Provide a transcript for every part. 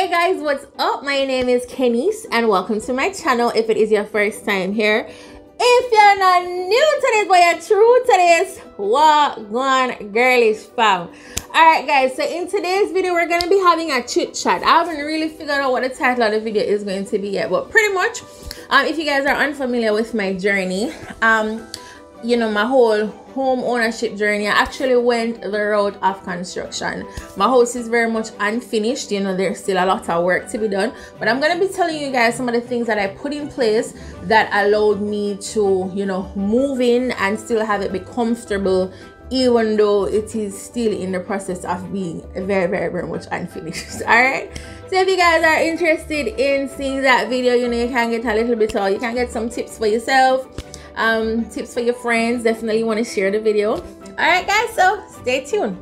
Hey guys, what's up? My name is Kenise and welcome to my channel if it is your first time here. If you're not new to this but you're true to this, what one girlish fam. Alright guys, so in today's video we're going to be having a chit chat. I haven't really figured out what the title of the video is going to be yet, but pretty much if you guys are unfamiliar with my journey, you know, my whole home ownership journey, I actually went the route of construction. My house is very much unfinished, you know, there's still a lot of work to be done, but I'm gonna be telling you guys some of the things that I put in place that allowed me to, you know, move in and still have it be comfortable, even though it is still in the process of being very much unfinished. All right, so if you guys are interested in seeing that video, you know, you can get a little bit of, you can get some tips for yourself, tips for your friends. Definitely want to share the video. All right guys, so stay tuned.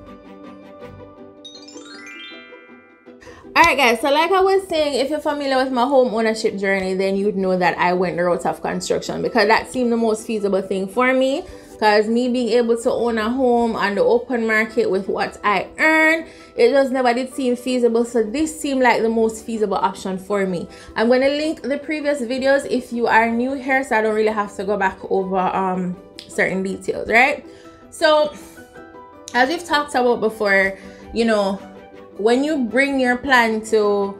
All right guys, so like I was saying, if you're familiar with my home ownership journey, then you'd know that I went the route of construction because that seemed the most feasible thing for me. Because me being able to own a home on the open market with what I earn, it just never did seem feasible. So this seemed like the most feasible option for me. I'm going to link the previous videos if you are new here, so I don't really have to go back over certain details, right? So as we've talked about before, you know, when you bring your plan to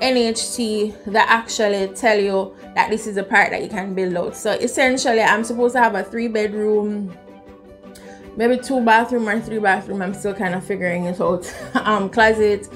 NHT, they actually tell you that this is the part that you can build out. So essentially I'm supposed to have a 3-bedroom, maybe 2-bathroom or 3-bathroom, I'm still kind of figuring it out, closet,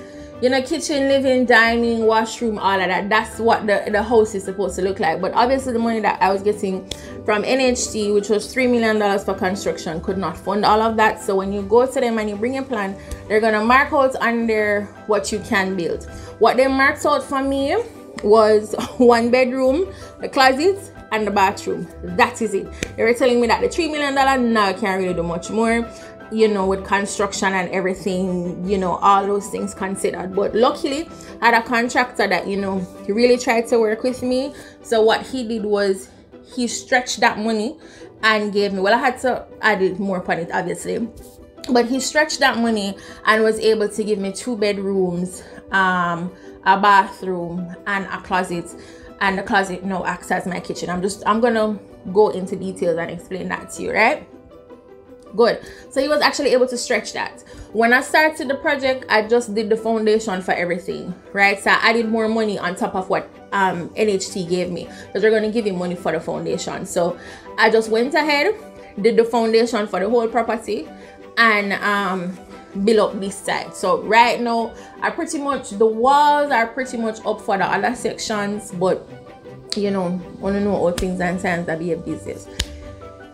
you know, kitchen, living, dining, washroom, all of that. That's what the house is supposed to look like. But obviously the money that I was getting from NHT, which was $3 million for construction, could not fund all of that. So when you go to them and you bring a plan, they're gonna mark out under what you can build. What they marked out for me was 1 bedroom, the closet, and the bathroom. That is it. They were telling me that the $3 million now can't really do much more, you know, with construction and everything, you know, all those things considered. But luckily I had a contractor that, you know, he really tried to work with me. So what he did was he stretched that money and gave me, well, I had to add more upon it obviously, but he stretched that money and was able to give me 2 bedrooms, a bathroom, and a closet. And the closet now acts as my kitchen. I'm gonna go into details and explain that to you, right? Good. So he was actually able to stretch that. When I started the project, I just did the foundation for everything, right? So I added more money on top of what NHT gave me, because they're going to give you money for the foundation. So I just went ahead, did the foundation for the whole property, and build up this side. So right now I pretty much, the walls are pretty much up for the other sections, but you know, want to know all things and science that be a business.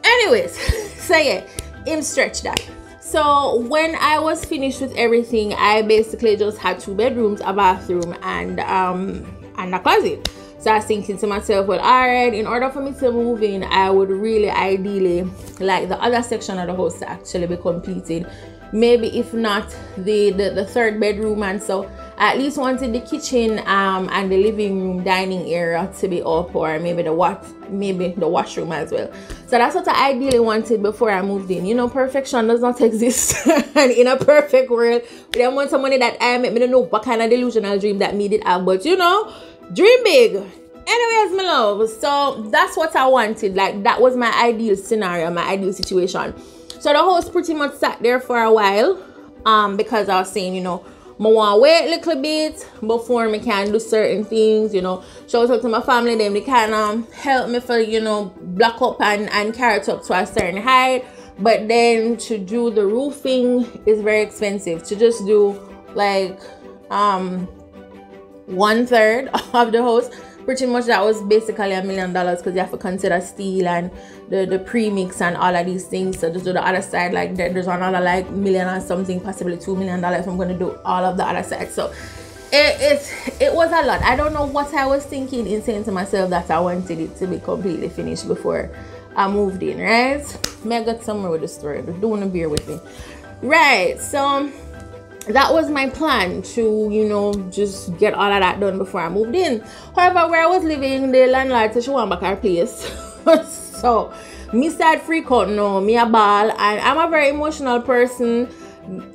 Anyways, so yeah, him stretch that. So when I was finished with everything, I basically just had 2 bedrooms, a bathroom, and a closet. So I was thinking to myself, well, all right, in order for me to move in, I would really ideally like the other section of the house to actually be completed. Maybe if not the 3rd bedroom, and so I at least wanted the kitchen and the living room, dining area to be up, or maybe the washroom as well. So that's what I ideally wanted before I moved in. You know, perfection does not exist. And in a perfect world, with the amount of money that I make, me don't know what kind of delusional dream that me did have, but you know, dream big. Anyways, my love, so that's what I wanted. Like, that was my ideal scenario, my ideal situation. So the house pretty much sat there for a while, because I was saying, you know, I want to wait a little bit before I can do certain things, you know. Shout out to my family, them, they kind help me for, you know, block up and carry it up to a certain height. But then to do the roofing is very expensive. To just do like 1/3 of the house, pretty much that was basically $1 million, because you have to consider steel and the premix and all of these things. So just do the other side, like there's another like $1 million or something, possibly $2 million if I'm going to do all of the other side. So it was a lot. I don't know what I was thinking in saying to myself that I wanted it to be completely finished before I moved in, right? May I got somewhere with the story, don't want to bear with me, right? So that was my plan, to, you know, just get all of that done before I moved in. However, where I was living, the landlord said she want back her place. So me start freak out now, me a ball, and I'm a very emotional person.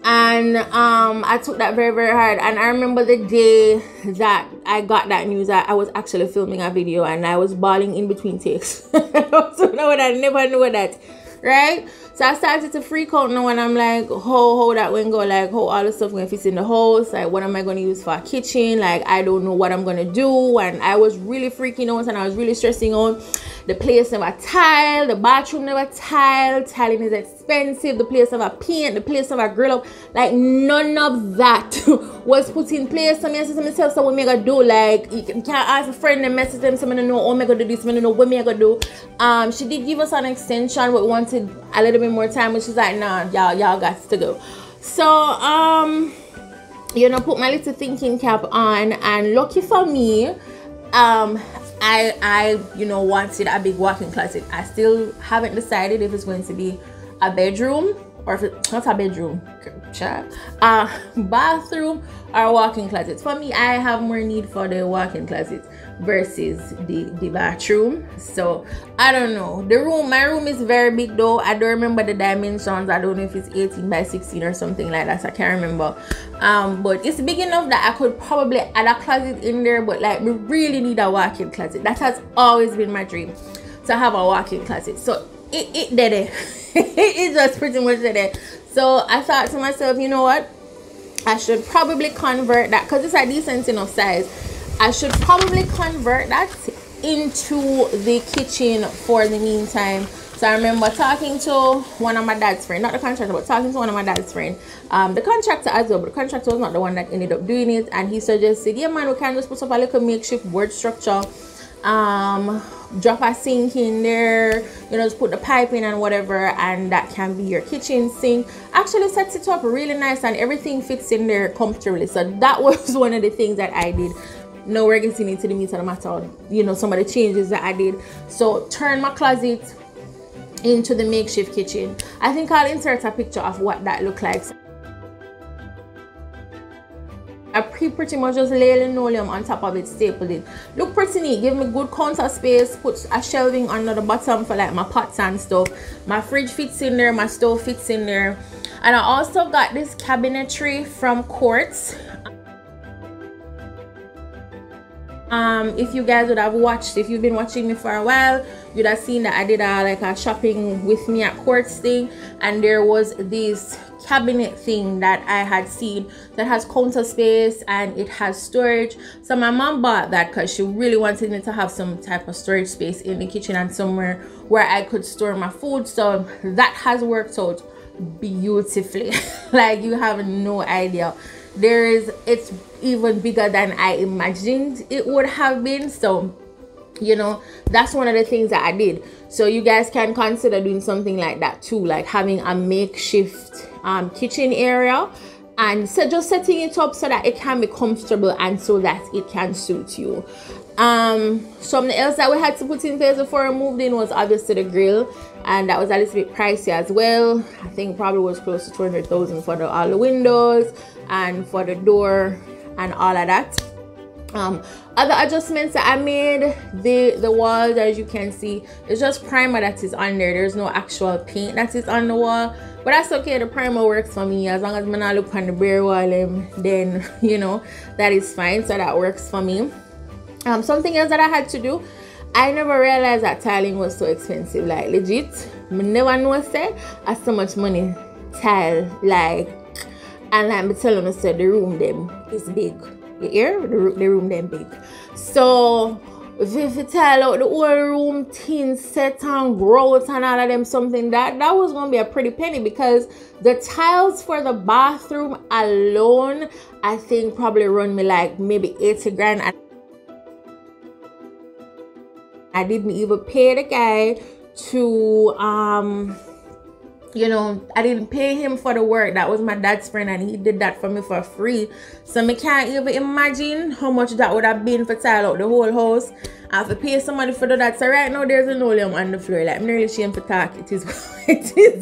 And I took that very, very hard. And I remember the day that I got that news, I was actually filming a video and I was bawling in between takes. So no, I never knew that, right? So I started to freak out now, and I'm like, how that when go, like how all the stuff going to fit in the house, like what am I going to use for a kitchen, like I don't know what I'm going to do. And I was really freaking out and I was really stressing out. The place never tiled, the bathroom never tiled, tiling is expensive, the place never paint, the place never grill up, like none of that was put in place. So I said to myself, so what am I gonna do? Like you can't ask a friend and message them, so I don't know how am I gonna do this, I don't know what am I gonna do. She did give us an extension, but wanted a little bit more time, but she's like, nah, y'all got to go. So you know, put my little thinking cap on, and lucky for me, I you know, wanted a big walk-in closet. I still haven't decided if it's going to be a bedroom or if it's not a bedroom, bathroom or walk-in closet. For me, I have more need for the walk-in closet versus the bathroom. So I don't know. My room is very big though. I don't remember the dimensions. I don't know if it's 18 by 16 or something like that. So I can't remember. But it's big enough that I could probably add a closet in there. But like, we really need a walk-in closet. That has always been my dream, to have a walk-in closet. So it did it. It just pretty much did it. So I thought to myself, you know what, I should probably convert that, because it's a decent enough size. I should probably convert that into the kitchen for the meantime. So I remember talking to one of my dad's friends, not the contractor, but talking to one of my dad's friends, the contractor as well, but the contractor was not the one that ended up doing it. And he suggested, yeah man, we can just put up a little makeshift board structure, drop a sink in there, you know, just put the pipe in and whatever, and that can be your kitchen sink. Actually sets it up really nice and everything fits in there comfortably. So that was one of the things that I did. Now we're getting into the meat of the matter, you know, some of the changes that I did. So turn my closet into the makeshift kitchen. I think I'll insert a picture of what that looked like. I pretty much just lay linoleum on top of it, stapled it. Look pretty neat, give me good counter space, put a shelving under the bottom for like my pots and stuff. My fridge fits in there, my stove fits in there. And I also got this cabinetry from Quartz. If you guys would have watched, if you've been watching me for a while, you'd have seen that I did like a shopping with me at Quartz thing, and there was this cabinet thing that I had seen that has counter space and it has storage. So my mom bought that because she really wanted me to have some type of storage space in the kitchen and somewhere where I could store my food. So that has worked out beautifully. Like, you have no idea. It's even bigger than I imagined it would have been. So, you know, that's one of the things that I did. So you guys can consider doing something like that too, like having a makeshift kitchen area, and so just setting it up so that it can be comfortable and so that it can suit you. Something else that we had to put in place before we moved in was obviously the grill, and that was a little bit pricey as well. I think probably was close to 200,000 for all the windows and for the door and all of that. Other adjustments that I made, the walls, as you can see, it's just primer that is on there. There's no actual paint that is on the wall, but that's okay. The primer works for me as long as I'm not look on the bare wall, then you know, that is fine. So that works for me. Something else that I had to do, I never realized that tiling was so expensive. Like, legit, I never know say as so much money tile, like, and like me telling you, say the room them is big. You hear? The room them big. So if you tile out the whole room, tin set and grout and all of them, something that was gonna be a pretty penny, because the tiles for the bathroom alone, I think probably run me like maybe 80 grand. And I didn't even pay the guy to you know, I didn't pay him for the work. That was my dad's friend and he did that for me for free. So I can't even imagine how much that would have been for tile out the whole house. I have to pay somebody for that. So right now there's linoleum on the floor. Like, I'm really ashamed to talk. It is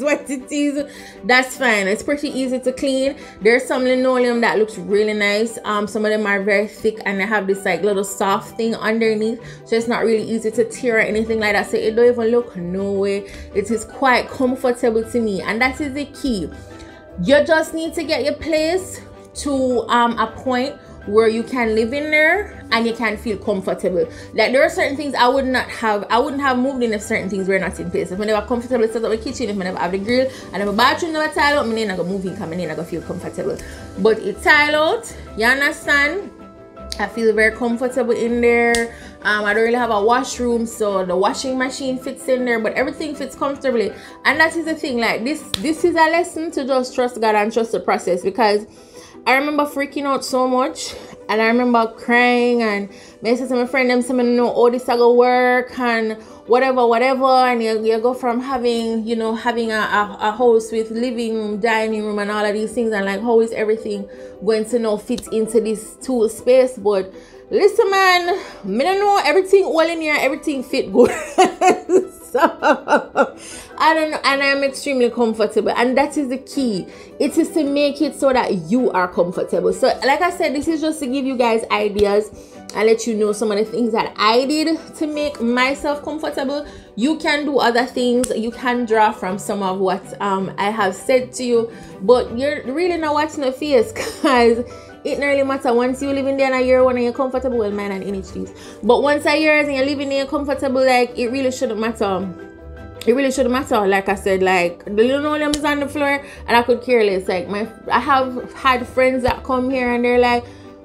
what it is. That's fine. It's pretty easy to clean. There's some linoleum that looks really nice. Some of them are very thick and they have this like little soft thing underneath. So it's not really easy to tear or anything like that. So it don't even look no way. It is quite comfortable to me. And that is the key. You just need to get your place to a point where you can live in there and you can feel comfortable. Like there are certain things I wouldn't have moved in if certain things were not in place. If I never comfortable set up the kitchen, if I never have the grill and if my bathroom never tile out, I never move in because I never feel comfortable. But it tile out, you understand? I feel very comfortable in there. I don't really have a washroom, so the washing machine fits in there, but everything fits comfortably. And that is the thing, like this is a lesson to just trust God and trust the process, because I remember freaking out so much, and I remember crying, and I said to my friend, them saying, no, all this I go work and whatever, and you go from having, you know, having a house with living room, dining room, and all of these things, and like, how is everything going to now fit into this tool space? But listen, man, I don't know, everything all in here, everything fit good. So I don't know, and I'm extremely comfortable, and that is the key. It is to make it so that you are comfortable. So like I said, this is just to give you guys ideas and let you know some of the things that I did to make myself comfortable. You can do other things. You can draw from some of what I have said to you, but you're really not watching the face, because it doesn't really matter. Once you live in there in a year one and you're comfortable, well, mine and NHDs. But once a year and you're living there comfortable, like, it really shouldn't matter. It really shouldn't matter. Like I said, like, the linoleum is on the floor and I could care less. Like, I have had friends that come here and they're like,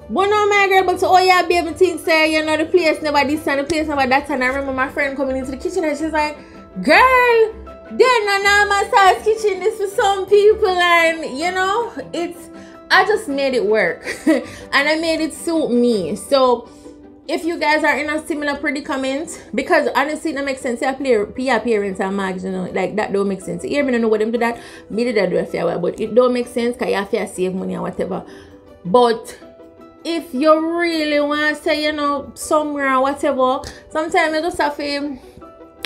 well, no, my girl, but so, oh yeah, baby, things say, you know, the place never this and the place never that. And I remember my friend coming into the kitchen and she's like, girl, then a normal size kitchen is for some people, and you know, I just made it work and I made it suit me. So if you guys are in a similar predicament, because honestly it don't make sense, your parents and mags, you know, like that don't make sense. You don't know what them do that, me did that do a fair while, but it don't make sense because you have to save money or whatever. But if you really want to say, you know, somewhere or whatever, sometimes you just have to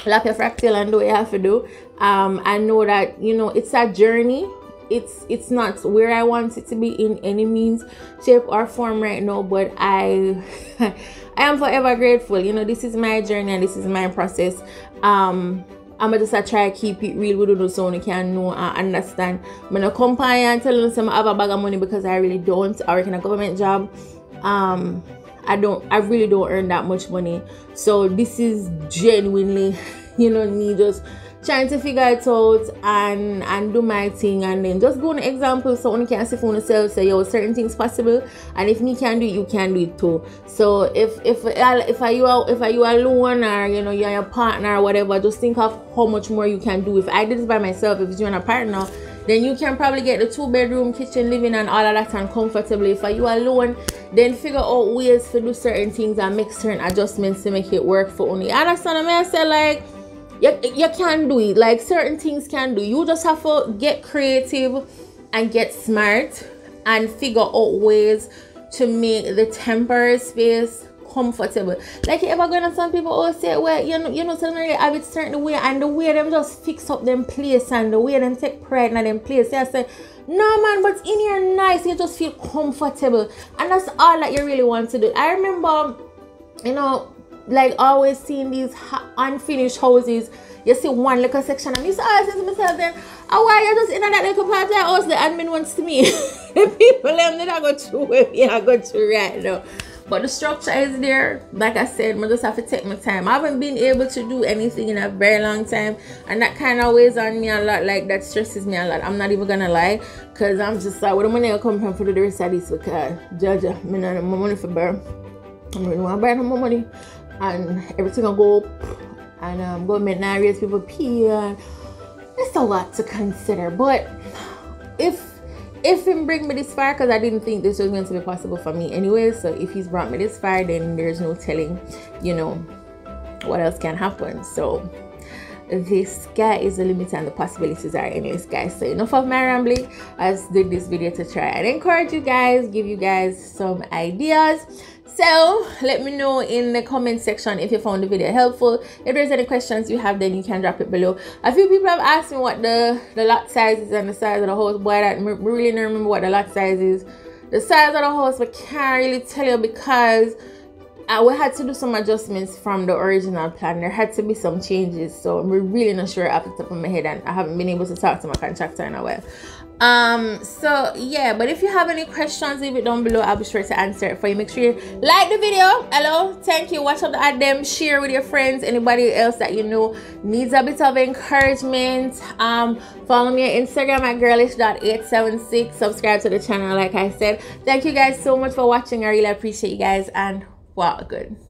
lap your fractal and do what you have to do. I know that, you know, it's a journey. It's not where I want it to be in any means, shape, or form right now, but I am forever grateful. You know, this is my journey and this is my process. I'm just try to keep it real with you so you can know and understand. I'm gonna come by and tell you some I have a bag of money, because I really don't. I work in a government job. I really don't earn that much money. So this is genuinely, you know, me just trying to figure it out and do my thing, and then just go on example so one can see for yourself, say, yo, certain things possible, and if me can do it, you can do it too. So if you are alone, or you know, you're your partner or whatever, just think of how much more you can do. If I did this by myself, if you're a partner, then you can probably get the 2-bedroom kitchen living and all of that and comfortably. If you alone, then figure out ways to do certain things and make certain adjustments to make it work for only. You understand what I say? Like, you can do it. Like, certain things can do. You just have to get creative and get smart and figure out ways to make the temporary space comfortable. Like, you ever gonna, some people always say, well, you know, somebody have it certain way, and the way them just fix up them place and the way them take pride in them place. They say, no man, but in here nice, you just feel comfortable, and that's all that you really want to do. I remember, you know, like always seeing these unfinished houses. You see one little section, and you say, I say to myself then, why you just in that little part of the house the admin wants to me? The people them that I go through with me, I go through right now. But the structure is there. Like I said, I just have to take my time. I haven't been able to do anything in a very long time, and that kind of weighs on me a lot. Like, that stresses me a lot. I'm not even gonna lie, because I'm just like, where the money will come from for the rest of this, because Jaja, I don't have my money for burn. I don't want to buy no more money, and everything will go up, and government now raise people pay, and it's a lot to consider. But if him bring me this far, because I didn't think this was going to be possible for me anyway, so if he's brought me this far, then there's no telling, you know, what else can happen. So the sky is the limit and the possibilities are endless, guys. So enough of my rambling. I just did this video to try and encourage you guys, give you guys some ideas. So let me know in the comment section if you found the video helpful. If there's any questions you have, then you can drop it below. A few people have asked me what the lot size is and the size of the house. Boy, I really don't remember what the lot size is. The size of the house, but can't really tell you, because we had to do some adjustments from the original plan. There had to be some changes, so I'm really not sure off the top of my head, and I haven't been able to talk to my contractor in a while. So yeah, but if you have any questions, leave it down below. I'll be sure to answer it for you. Make sure you like the video. Hello, thank you. Watch out the add them, share with your friends, anybody else that you know needs a bit of encouragement. Follow me on Instagram at girlish.876. Subscribe to the channel, like I said. Thank you guys so much for watching. I really appreciate you guys, and wow, good.